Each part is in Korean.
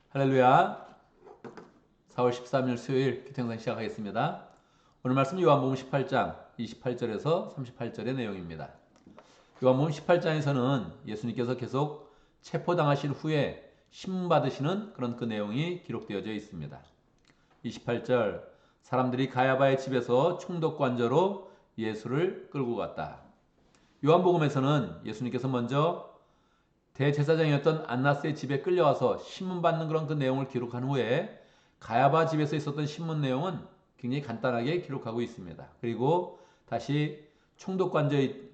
할렐루야. 4월 13일 수요일 기통상 시작하겠습니다. 오늘 말씀 요한복음 18장 28절에서 38절의 내용입니다. 요한복음 18장에서는 예수님께서 계속 체포당하신 후에 신문 받으시는 그런 그 내용이 기록되어져 있습니다. 28절 사람들이 가야바의 집에서 총독관저로 예수를 끌고 갔다. 요한복음에서는 예수님께서 먼저 대제사장이었던 안나스의 집에 끌려와서 신문 받는 그런 그 내용을 기록한 후에 가야바 집에서 있었던 신문 내용은 굉장히 간단하게 기록하고 있습니다. 그리고 다시 총독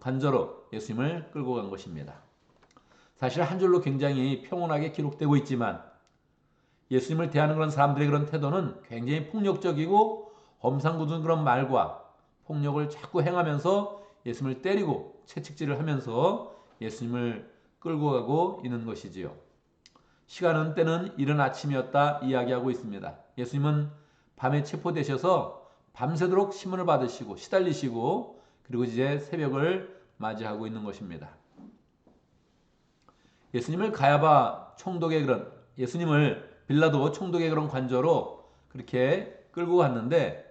관저로 예수님을 끌고 간 것입니다. 사실 한 줄로 굉장히 평온하게 기록되고 있지만 예수님을 대하는 그런 사람들의 그런 태도는 굉장히 폭력적이고 엄상궂은 그런 말과 폭력을 자꾸 행하면서 예수님을 때리고 채찍질을 하면서 예수님을 끌고 가고 있는 것이지요. 시간은 때는 이른 아침이었다 이야기하고 있습니다. 예수님은 밤에 체포되셔서 밤새도록 신문을 받으시고 시달리시고 그리고 이제 새벽을 맞이하고 있는 것입니다. 예수님을 빌라도 총독의 그런 관저로 그렇게 끌고 갔는데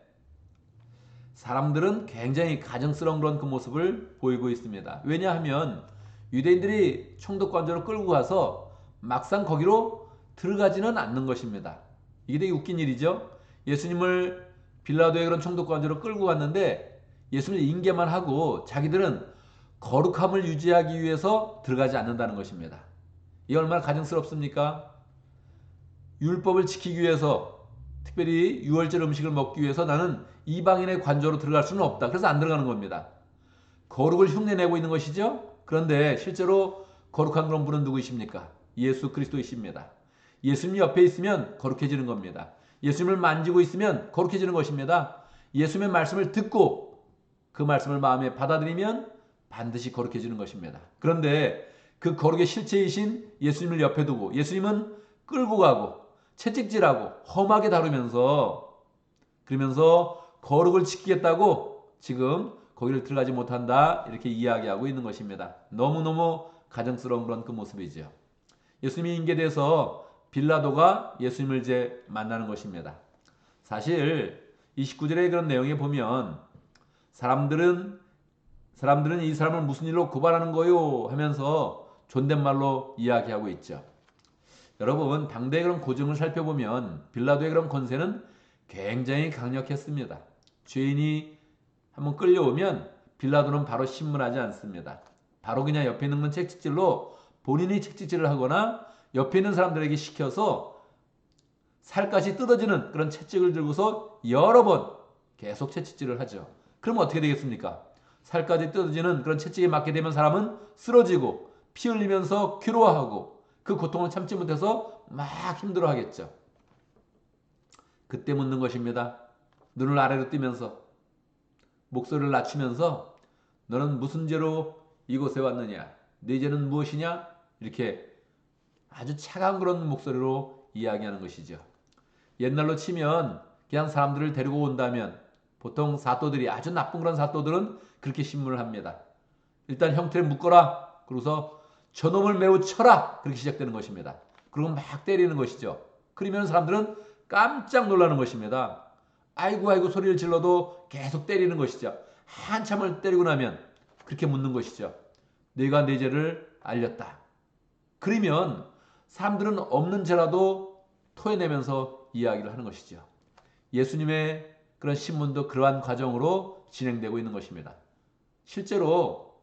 사람들은 굉장히 가증스러운 그런 그 모습을 보이고 있습니다. 왜냐하면 유대인들이 총독 관저로 끌고 가서 막상 거기로 들어가지는 않는 것입니다. 이게 되게 웃긴 일이죠. 예수님을 빌라도의 그런 총독 관저로 끌고 갔는데 예수님을 인계만 하고 자기들은 거룩함을 유지하기 위해서 들어가지 않는다는 것입니다. 이게 얼마나 가증스럽습니까? 율법을 지키기 위해서 특별히 유월절 음식을 먹기 위해서 나는 이방인의 관저로 들어갈 수는 없다. 그래서 안 들어가는 겁니다. 거룩을 흉내내고 있는 것이죠. 그런데 실제로 거룩한 그런 분은 누구이십니까? 예수 그리스도이십니다. 예수님 옆에 있으면 거룩해지는 겁니다. 예수님을 만지고 있으면 거룩해지는 것입니다. 예수님의 말씀을 듣고 그 말씀을 마음에 받아들이면 반드시 거룩해지는 것입니다. 그런데 그 거룩의 실체이신 예수님을 옆에 두고 예수님은 끌고 가고 채찍질하고 험하게 다루면서 그러면서 거룩을 지키겠다고 지금 거기를 들어가지 못한다 이렇게 이야기하고 있는 것입니다. 너무너무 가증스러운 그런 그 모습이죠. 예수님이 인계돼서 빌라도가 예수님을 이제 만나는 것입니다. 사실 29절의 그런 내용에 보면 사람들은 이 사람을 무슨 일로 고발하는 거요 하면서 존댓말로 이야기하고 있죠. 여러분 당대의 그런 고증을 살펴보면 빌라도의 그런 권세는 굉장히 강력했습니다. 죄인이 한번 끌려오면 빌라도는 바로 신문하지 않습니다. 바로 그냥 옆에 있는 채찍질로 본인이 채찍질을 하거나 옆에 있는 사람들에게 시켜서 살갗이 뜯어지는 그런 채찍을 들고서 여러 번 계속 채찍질을 하죠. 그럼 어떻게 되겠습니까? 살까지 뜯어지는 그런 채찍에 맞게 되면 사람은 쓰러지고 피 흘리면서 괴로워하고 그 고통을 참지 못해서 막 힘들어하겠죠. 그때 묻는 것입니다. 눈을 아래로 뜨면서 목소리를 낮추면서 너는 무슨 죄로 이곳에 왔느냐? 네 죄는 무엇이냐? 이렇게 아주 차가운 그런 목소리로 이야기하는 것이죠. 옛날로 치면 그냥 사람들을 데리고 온다면 보통 사또들이 아주 나쁜 그런 사또들은 그렇게 신문을 합니다. 일단 형태를 묶어라. 그러고서 저놈을 매우 쳐라. 그렇게 시작되는 것입니다. 그리고 막 때리는 것이죠. 그러면 사람들은 깜짝 놀라는 것입니다. 아이고 소리를 질러도 계속 때리는 것이죠. 한참을 때리고 나면 그렇게 묻는 것이죠. 네가 내 죄를 알렸다. 그러면 사람들은 없는 죄라도 토해내면서 이야기를 하는 것이죠. 예수님의 그런 신문도 그러한 과정으로 진행되고 있는 것입니다. 실제로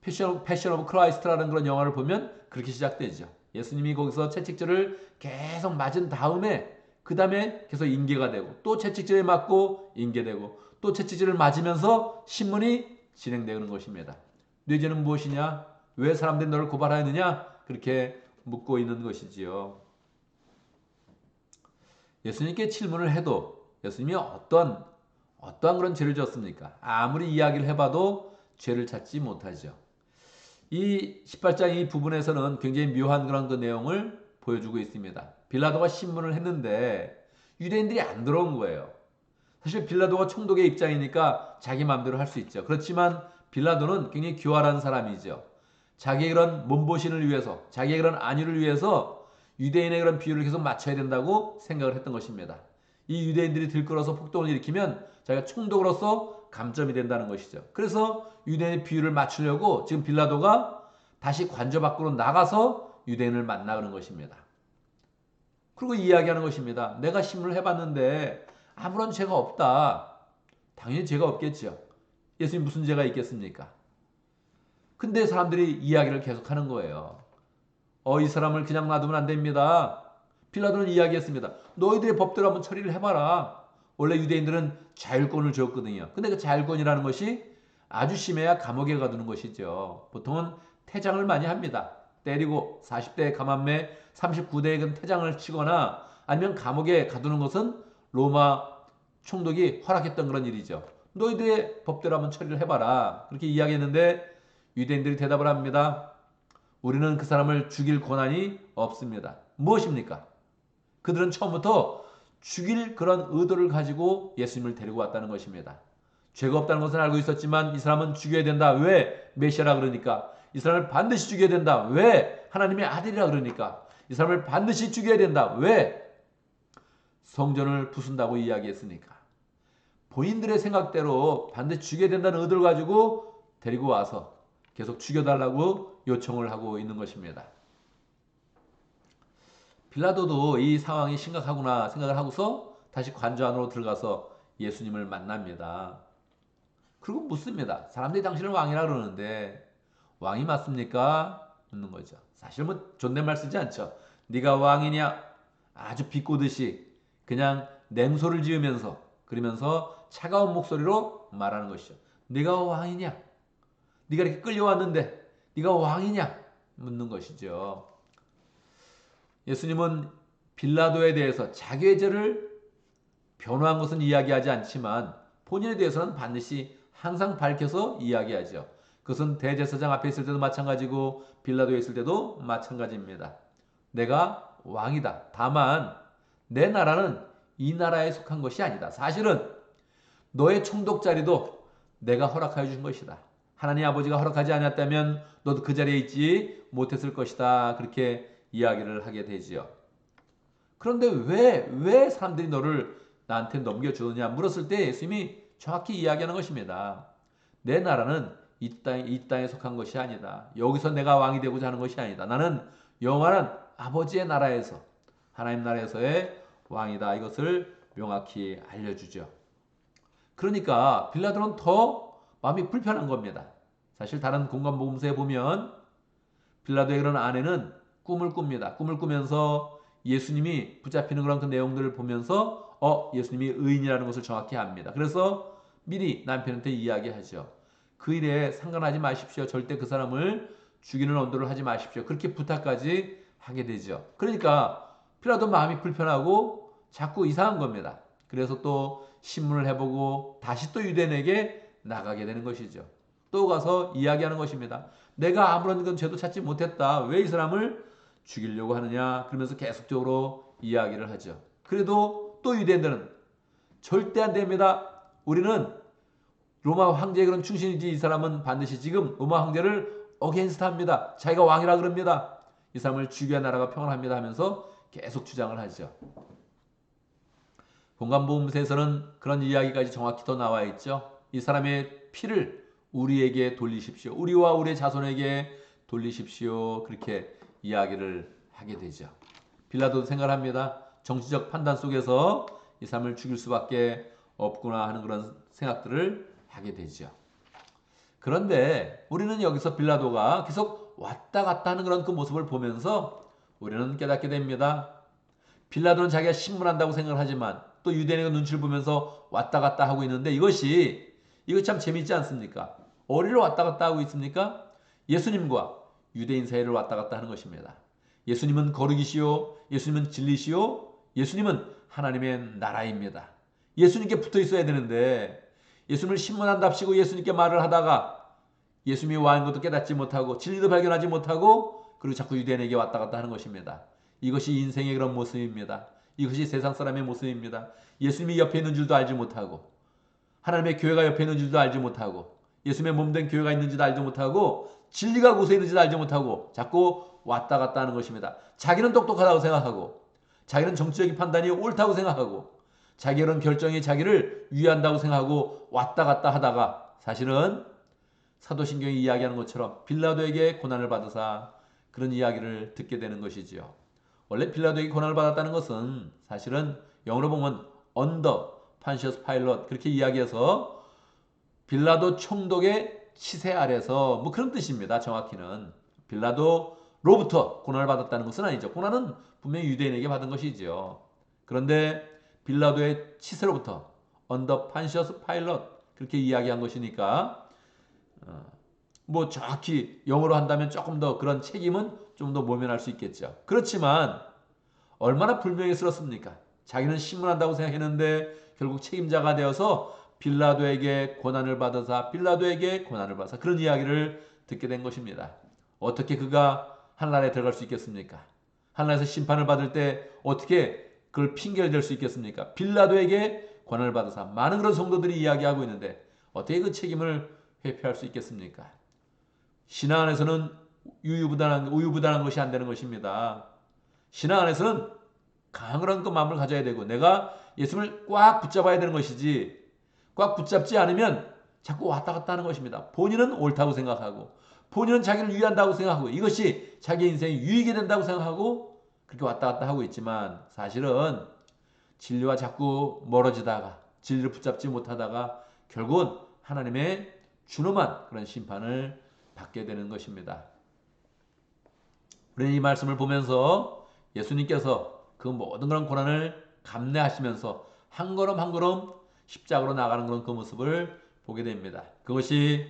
패션 오브 크라이스트라는 그런 영화를 보면 그렇게 시작되죠. 예수님이 거기서 채찍질을 계속 맞은 다음에 그 다음에 계속 인계가 되고 또 채찍질에 맞고 인계되고 또 채찍질을 맞으면서 신문이 진행되는 것입니다. 네 죄는 무엇이냐? 왜 사람들이 너를 고발하였느냐? 그렇게 묻고 있는 것이지요. 예수님께 질문을 해도 예수님이 어떠한 그런 죄를 졌습니까? 아무리 이야기를 해봐도 죄를 찾지 못하죠. 이 18장 이 부분에서는 굉장히 묘한 그런 그 내용을 보여주고 있습니다. 빌라도가 신문을 했는데 유대인들이 안 들어온 거예요. 사실 빌라도가 총독의 입장이니까 자기 마음대로 할 수 있죠. 그렇지만 빌라도는 굉장히 교활한 사람이죠. 자기의 그런 몸보신을 위해서, 자기의 그런 안위를 위해서 유대인의 그런 비율을 계속 맞춰야 된다고 생각을 했던 것입니다. 이 유대인들이 들끓어서 폭동을 일으키면 자기가 총독으로서 감점이 된다는 것이죠. 그래서 유대인의 비율을 맞추려고 지금 빌라도가 다시 관저 밖으로 나가서 유대인을 만나는 것입니다. 그리고 이야기하는 것입니다. 내가 신문을 해봤는데 아무런 죄가 없다. 당연히 죄가 없겠죠. 예수님 무슨 죄가 있겠습니까? 근데 사람들이 이야기를 계속하는 거예요. 이 사람을 그냥 놔두면 안 됩니다. 빌라도는 이야기했습니다. 너희들의 법대로 한번 처리를 해봐라. 원래 유대인들은 자율권을 줬거든요. 근데 그 자율권이라는 것이 아주 심해야 감옥에 가두는 것이죠. 보통은 태장을 많이 합니다. 때리고 40대의 가만매 39대의 태장을 치거나 아니면 감옥에 가두는 것은 로마 총독이 허락했던 그런 일이죠. 너희들의 법대로 한번 처리를 해봐라. 그렇게 이야기했는데 유대인들이 대답을 합니다. 우리는 그 사람을 죽일 권한이 없습니다. 무엇입니까? 그들은 처음부터 죽일 그런 의도를 가지고 예수님을 데리고 왔다는 것입니다. 죄가 없다는 것은 알고 있었지만 이 사람은 죽여야 된다. 왜? 메시아라 그러니까. 이 사람을 반드시 죽여야 된다. 왜? 하나님의 아들이라 그러니까. 이 사람을 반드시 죽여야 된다. 왜? 성전을 부순다고 이야기했으니까. 본인들의 생각대로 반드시 죽여야 된다는 의도를 가지고 데리고 와서 계속 죽여달라고 요청을 하고 있는 것입니다. 빌라도도 이 상황이 심각하구나 생각을 하고서 다시 관저 안으로 들어가서 예수님을 만납니다. 그리고 묻습니다. 사람들이 당신을 왕이라 그러는데 왕이 맞습니까? 묻는 거죠. 사실 뭐 존댓말 쓰지 않죠. 네가 왕이냐? 아주 비꼬듯이 그냥 냉소를 지으면서 그러면서 차가운 목소리로 말하는 것이죠. 네가 왕이냐? 네가 이렇게 끌려왔는데 네가 왕이냐? 묻는 것이죠. 예수님은 빌라도에 대해서 자기의 죄를 변호한 것은 이야기하지 않지만 본인에 대해서는 반드시 항상 밝혀서 이야기하죠. 그것은 대제사장 앞에 있을 때도 마찬가지고 빌라도에 있을 때도 마찬가지입니다. 내가 왕이다. 다만 내 나라는 이 나라에 속한 것이 아니다. 사실은 너의 총독 자리도 내가 허락하여 준 것이다. 하나님 아버지가 허락하지 않았다면 너도 그 자리에 있지 못했을 것이다. 그렇게 이야기를 하게 되지요. 그런데 왜 사람들이 너를 나한테 넘겨주느냐 물었을 때 예수님이 정확히 이야기하는 것입니다. 내 나라는 이 땅에 속한 것이 아니다. 여기서 내가 왕이 되고자 하는 것이 아니다. 나는 영원한 아버지의 나라에서 하나님 나라에서의 왕이다. 이것을 명확히 알려주죠. 그러니까 빌라도는 더 마음이 불편한 겁니다. 사실 다른 공관복음서에 보면 빌라도의 그런 아내는 꿈을 꿉니다. 꿈을 꾸면서 예수님이 붙잡히는 그런 그 내용들을 보면서 예수님이 의인이라는 것을 정확히 압니다. 그래서 미리 남편한테 이야기하죠. 그 일에 상관하지 마십시오. 절대 그 사람을 죽이는 언도를 하지 마십시오. 그렇게 부탁까지 하게 되죠. 그러니까 빌라도 마음이 불편하고 자꾸 이상한 겁니다. 그래서 또 신문을 해보고 다시 또 유대인에게 나가게 되는 것이죠. 또 가서 이야기하는 것입니다. 내가 아무런 건 죄도 찾지 못했다. 왜 이 사람을 죽이려고 하느냐? 그러면서 계속적으로 이야기를 하죠. 그래도 또 유대인들은 절대 안 됩니다. 우리는 로마 황제의 그런 충신이지 이 사람은 반드시 지금 로마 황제를 어게인스트합니다. 자기가 왕이라 그럽니다. 이 사람을 죽여야 나라가 평안합니다 하면서 계속 주장을 하죠. 공관복음서에서는 그런 이야기까지 정확히 더 나와 있죠. 이 사람의 피를 우리에게 돌리십시오. 우리와 우리의 자손에게 돌리십시오. 그렇게 이야기를 하게 되죠. 빌라도도 생각을 합니다. 정치적 판단 속에서 이 사람을 죽일 수밖에 없구나 하는 그런 생각들을 하게 되죠. 그런데 우리는 여기서 빌라도가 계속 왔다 갔다 하는 그런 그 모습을 보면서 우리는 깨닫게 됩니다. 빌라도는 자기가 신문한다고 생각을 하지만 또 유대인의 눈치를 보면서 왔다 갔다 하고 있는데 이거 참 재밌지 않습니까? 어디를 왔다 갔다 하고 있습니까? 예수님과 유대인 사이를 왔다 갔다 하는 것입니다. 예수님은 거룩이시오. 예수님은 진리시오. 예수님은 하나님의 나라입니다. 예수님께 붙어 있어야 되는데 예수님을 신문한답시고 예수님께 말을 하다가 예수님이 와인 것도 깨닫지 못하고 진리도 발견하지 못하고 그리고 자꾸 유대인에게 왔다 갔다 하는 것입니다. 이것이 인생의 그런 모습입니다. 이것이 세상 사람의 모습입니다. 예수님이 옆에 있는 줄도 알지 못하고 하나님의 교회가 옆에 있는 줄도 알지 못하고 예수님의 몸된 교회가 있는지도 알지 못하고 진리가 곳에 있는지도 알지 못하고 자꾸 왔다 갔다 하는 것입니다. 자기는 똑똑하다고 생각하고, 자기는 정치적인 판단이 옳다고 생각하고, 자기의 그런 결정이 자기를 위한다고 생각하고 왔다 갔다 하다가 사실은 사도신경이 이야기하는 것처럼 빌라도에게 고난을 받으사 그런 이야기를 듣게 되는 것이지요. 원래 빌라도에게 고난을 받았다는 것은 사실은 영어로 보면 언더 판시어스 파일럿 그렇게 이야기해서 빌라도 총독의 치세 아래서 뭐 그런 뜻입니다. 정확히는 빌라도로부터 고난을 받았다는 것은 아니죠. 고난은 분명히 유대인에게 받은 것이지요. 그런데 빌라도의 치세로부터 언더 판시어스 파일럿 그렇게 이야기한 것이니까 뭐 정확히 영어로 한다면 조금 더 그런 책임은 좀 더 모면할 수 있겠죠. 그렇지만 얼마나 불명예스럽습니까? 자기는 신문한다고 생각했는데 결국 책임자가 되어서 빌라도에게 고난을 받아서 빌라도에게 고난을 받아서 그런 이야기를 듣게 된 것입니다. 어떻게 그가 한나라에 들어갈 수 있겠습니까? 한나라에서 심판을 받을 때 어떻게 그걸 핑계를 댈 수 있겠습니까? 빌라도에게 고난을 받아서 많은 그런 성도들이 이야기하고 있는데 어떻게 그 책임을 회피할 수 있겠습니까? 신앙 안에서는 우유부단한 것이 안 되는 것입니다. 신앙 안에서는 강한 그 마음을 가져야 되고 내가 예수를 꽉 붙잡아야 되는 것이지 꽉 붙잡지 않으면 자꾸 왔다 갔다 하는 것입니다. 본인은 옳다고 생각하고 본인은 자기를 위한다고 생각하고 이것이 자기 인생에 유익이 된다고 생각하고 그렇게 왔다 갔다 하고 있지만 사실은 진리와 자꾸 멀어지다가 진리를 붙잡지 못하다가 결국은 하나님의 준엄한 그런 심판을 받게 되는 것입니다. 우리는 이 말씀을 보면서 예수님께서 그 모든 그런 고난을 감내하시면서 한 걸음 한 걸음 십자가로 나가는 그런 그 모습을 보게 됩니다. 그것이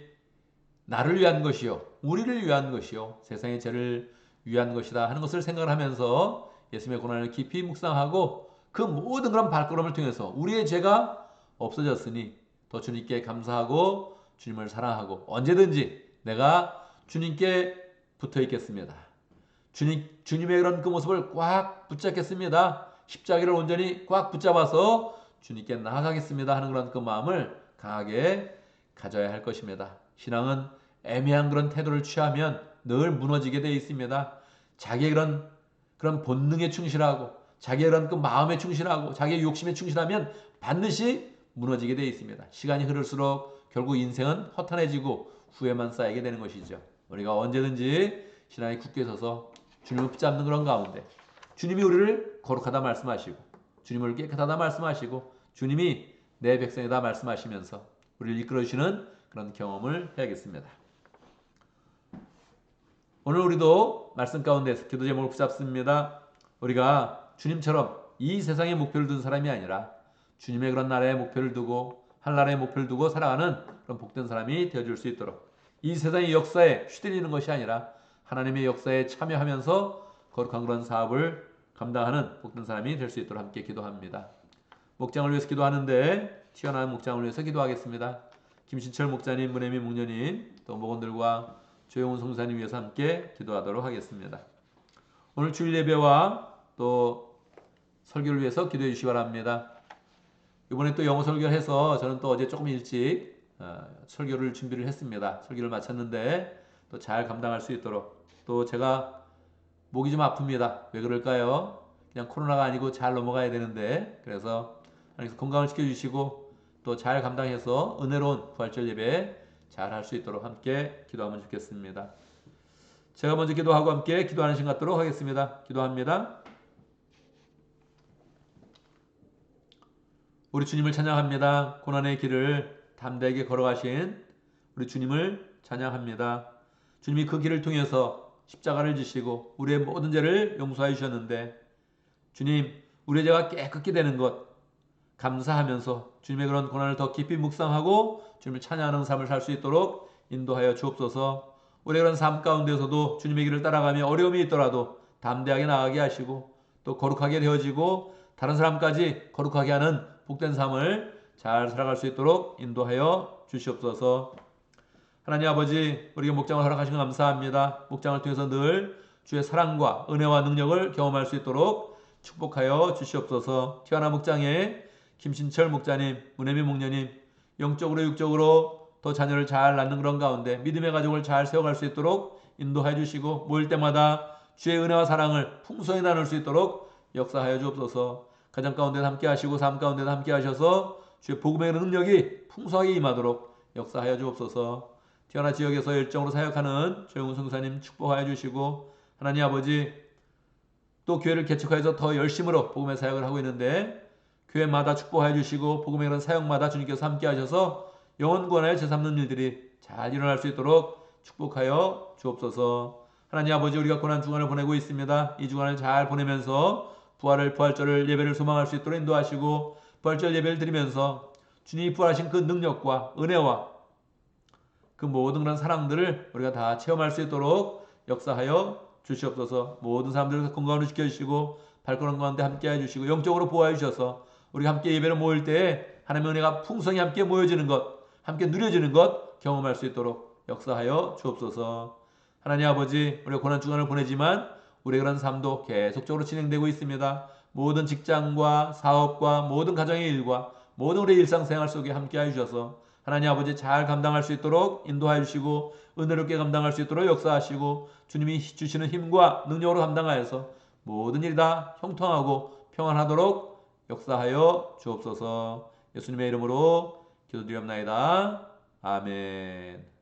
나를 위한 것이요, 우리를 위한 것이요, 세상의 죄를 위한 것이다 하는 것을 생각을 하면서 예수님의 고난을 깊이 묵상하고 그 모든 그런 발걸음을 통해서 우리의 죄가 없어졌으니 더 주님께 감사하고 주님을 사랑하고 언제든지 내가 주님께 붙어 있겠습니다. 주님의 그런 그 모습을 꽉 붙잡겠습니다. 십자가를 온전히 꽉 붙잡아서 주님께 나아가겠습니다 하는 그런 그 마음을 강하게 가져야 할 것입니다. 신앙은 애매한 그런 태도를 취하면 늘 무너지게 되어 있습니다. 자기의 그런 본능에 충실하고 자기의 그런 그 마음에 충실하고 자기의 욕심에 충실하면 반드시 무너지게 되어 있습니다. 시간이 흐를수록 결국 인생은 허탄해지고 후회만 쌓이게 되는 것이죠. 우리가 언제든지 신앙에 굳게 서서 주님을 붙잡는 그런 가운데 주님이 우리를 거룩하다 말씀하시고 주님을 깨끗하다 말씀하시고 주님이 내 백성이다 말씀하시면서 우리를 이끌어주시는 그런 경험을 해야겠습니다. 오늘 우리도 말씀 가운데서 기도 제목을 붙잡습니다. 우리가 주님처럼 이 세상의 목표를 둔 사람이 아니라 주님의 그런 나라의 목표를 두고 한나라의 목표를 두고 살아가는 그런 복된 사람이 되어줄 수 있도록 이 세상의 역사에 휘둘리는 것이 아니라 하나님의 역사에 참여하면서 거룩한 그런 사업을 감당하는 복된 사람이 될 수 있도록 함께 기도합니다. 목장을 위해서 기도하는데 튀어나온 목장을 위해서 기도하겠습니다. 김신철 목사님, 문혜민 목녀님, 또 목원들과 조용훈 성사님 위해서 함께 기도하도록 하겠습니다. 오늘 주일 예배와 또 설교를 위해서 기도해 주시기 바랍니다. 이번에 또 영어 설교를 해서 저는 또 어제 조금 일찍 설교를 준비를 했습니다. 설교를 마쳤는데 또 잘 감당할 수 있도록 또 제가 목이 좀 아픕니다. 왜 그럴까요? 그냥 코로나가 아니고 잘 넘어가야 되는데 그래서 하나님께서 건강을 지켜주시고 또 잘 감당해서 은혜로운 부활절 예배 잘 할 수 있도록 함께 기도하면 좋겠습니다. 제가 먼저 기도하고 함께 기도하는 시간 갖도록 하겠습니다. 기도합니다. 우리 주님을 찬양합니다. 고난의 길을 담대하게 걸어가신 우리 주님을 찬양합니다. 주님이 그 길을 통해서 십자가를 지시고 우리의 모든 죄를 용서해 주셨는데 주님, 우리의 죄가 깨끗게 되는 것 감사하면서 주님의 그런 고난을 더 깊이 묵상하고 주님을 찬양하는 삶을 살 수 있도록 인도하여 주옵소서. 우리의 그런 삶 가운데서도 주님의 길을 따라가며 어려움이 있더라도 담대하게 나아가게 하시고 또 거룩하게 되어지고 다른 사람까지 거룩하게 하는 복된 삶을 잘 살아갈 수 있도록 인도하여 주시옵소서. 하나님 아버지, 우리에게 목장을 허락하신 것 감사합니다. 목장을 통해서 늘 주의 사랑과 은혜와 능력을 경험할 수 있도록 축복하여 주시옵소서. 튀어나온 목장에 김신철 목자님, 문혜민 목녀님 영적으로 육적으로 더 자녀를 잘 낳는 그런 가운데 믿음의 가족을 잘 세워갈 수 있도록 인도해 주시고 모일 때마다 주의 은혜와 사랑을 풍성히 나눌 수 있도록 역사하여 주옵소서. 가정 가운데 함께 하시고 삶 가운데 함께 하셔서 주의 복음의 능력이 풍성하게 임하도록 역사하여 주옵소서. 티어나 지역에서 열정으로 사역하는 조영훈 선교사님 축복하여 주시고, 하나님 아버지 또 교회를 개척하여서 더 열심으로 복음의 사역을 하고 있는데 교회마다 축복하여 주시고 복음의 그런 사역마다 주님께서 함께 하셔서 영혼 구원하여 제삼는 일들이 잘 일어날 수 있도록 축복하여 주옵소서. 하나님 아버지, 우리가 고난 주간을 보내고 있습니다. 이 주간을 잘 보내면서 부활절 예배를 소망할 수 있도록 인도하시고, 부활절 예배를 드리면서 주님이 부활하신 그 능력과 은혜와 그 모든 그런 사랑들을 우리가 다 체험할 수 있도록 역사하여 주시옵소서. 모든 사람들을 건강으로 지켜주시고 발걸음 가운데 함께 해주시고 영적으로 보호해 주셔서 우리가 함께 예배를 모일 때에 하나님의 은혜가 풍성히 함께 모여지는 것, 함께 누려지는 것 경험할 수 있도록 역사하여 주옵소서. 하나님 아버지, 우리가 고난 주간을 보내지만 우리의 그런 삶도 계속적으로 진행되고 있습니다. 모든 직장과 사업과 모든 가정의 일과 모든 우리의 일상생활 속에 함께 해주셔서 하나님 아버지 잘 감당할 수 있도록 인도하여 주시고 은혜롭게 감당할 수 있도록 역사하시고 주님이 주시는 힘과 능력으로 감당하여서 모든 일이 다 형통하고 평안하도록 역사하여 주옵소서. 예수님의 이름으로 기도드리옵나이다. 아멘.